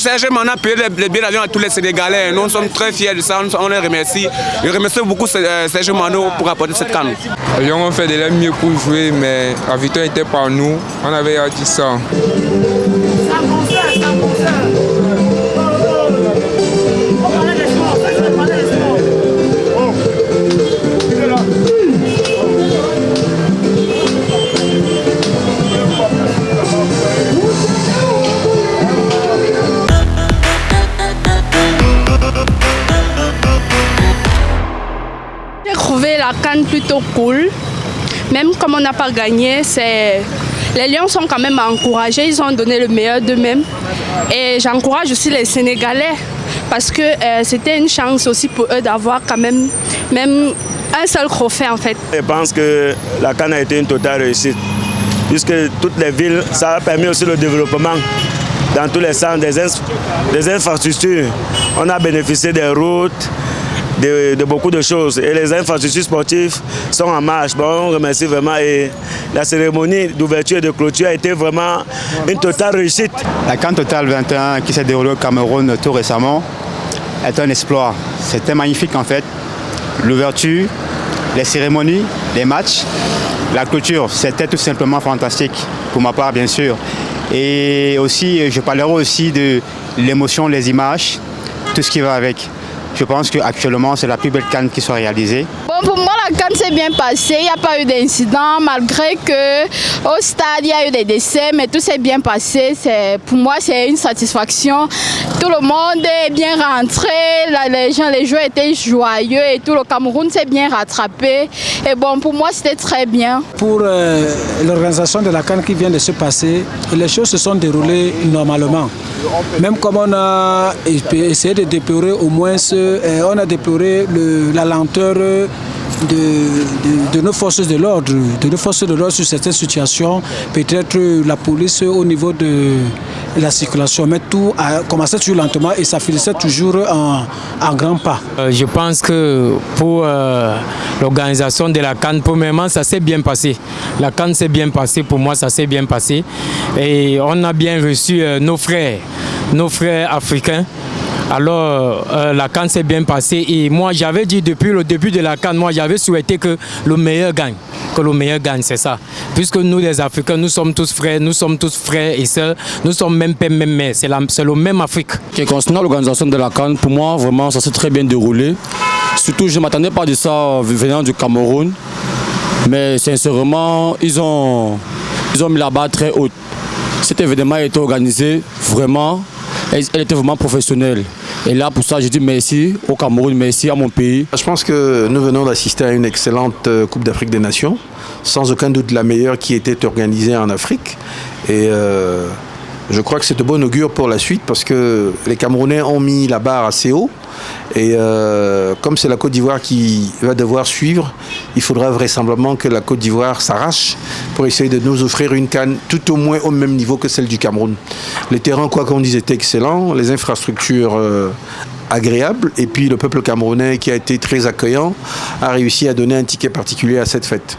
Serge Mano a payé les billets d'avion à tous les Sénégalais. Nous sommes très fiers de ça, on les remercie. Je remercie beaucoup Serge Mano pour apporter cette canne. Les gens ont fait de leur mieux pour jouer, mais la victoire était par nous. On avait dit ça. J'ai trouvé la CAN plutôt cool. Même comme on n'a pas gagné, les Lions sont quand même encouragés, ils ont donné le meilleur d'eux-mêmes. Et j'encourage aussi les Sénégalais parce que c'était une chance aussi pour eux d'avoir quand même un seul trophée en fait. Je pense que la CAN a été une totale réussite puisque toutes les villes, ça a permis aussi le développement dans tous les sens des infrastructures. On a bénéficié des routes, de beaucoup de choses et les infrastructures sportives sont en marche. Bon, on remercie vraiment et la cérémonie d'ouverture et de clôture a été vraiment une totale réussite. La CAN Total 21 qui s'est déroulée au Cameroun tout récemment est un exploit. C'était magnifique en fait. L'ouverture, les cérémonies, les matchs, la clôture, c'était tout simplement fantastique pour ma part bien sûr. Et aussi, je parlerai aussi de l'émotion, les images, tout ce qui va avec. Je pense qu'actuellement, c'est la plus belle CAN qui soit réalisée. Bon, pour moi, la CAN s'est bien passée. Il n'y a pas eu d'incident, malgré qu'au stade, il y a eu des décès, mais tout s'est bien passé. Pour moi, c'est une satisfaction. Tout le monde est bien rentré, les joueurs étaient joyeux et tout le Cameroun s'est bien rattrapé. Et bon, pour moi, c'était très bien. Pour l'organisation de la CAN qui vient de se passer, les choses se sont déroulées normalement. Même comme on a essayé de déplorer au moins on a déploré la lenteur de nos forces de l'ordre, sur certaines situations, peut-être la police au niveau de la circulation, mais tout a commencé toujours lentement et ça finissait toujours en grands pas. Je pense que pour l'organisation de la CAN, premièrement, ça s'est bien passé. La CAN s'est bien passée, pour moi ça s'est bien passé et on a bien reçu nos frères africains. Alors la CAN s'est bien passée et moi j'avais dit depuis le début de la CAN, moi j'avais souhaité que le meilleur gagne. C'est ça. Puisque nous les Africains, nous sommes tous frères et sœurs, nous sommes même père, même mère, c'est le même Afrique. Concernant l'organisation de la CAN, pour moi vraiment ça s'est très bien déroulé. Surtout je ne m'attendais pas de ça venant du Cameroun, mais sincèrement ils ont mis la barre très haute. Cet événement a été organisé vraiment. Elle était vraiment professionnelle. Et là, pour ça, je dis merci au Cameroun, merci à mon pays. Je pense que nous venons d'assister à une excellente Coupe d'Afrique des Nations, sans aucun doute la meilleure qui était organisée en Afrique. Et je crois que c'est de bon augure pour la suite parce que les Camerounais ont mis la barre assez haut. Et comme c'est la Côte d'Ivoire qui va devoir suivre, il faudra vraisemblablement que la Côte d'Ivoire s'arrache pour essayer de nous offrir une CAN tout au moins au même niveau que celle du Cameroun. Les terrains, quoi qu'on dise, étaient excellents, les infrastructures agréables, et puis le peuple camerounais qui a été très accueillant a réussi à donner un ticket particulier à cette fête.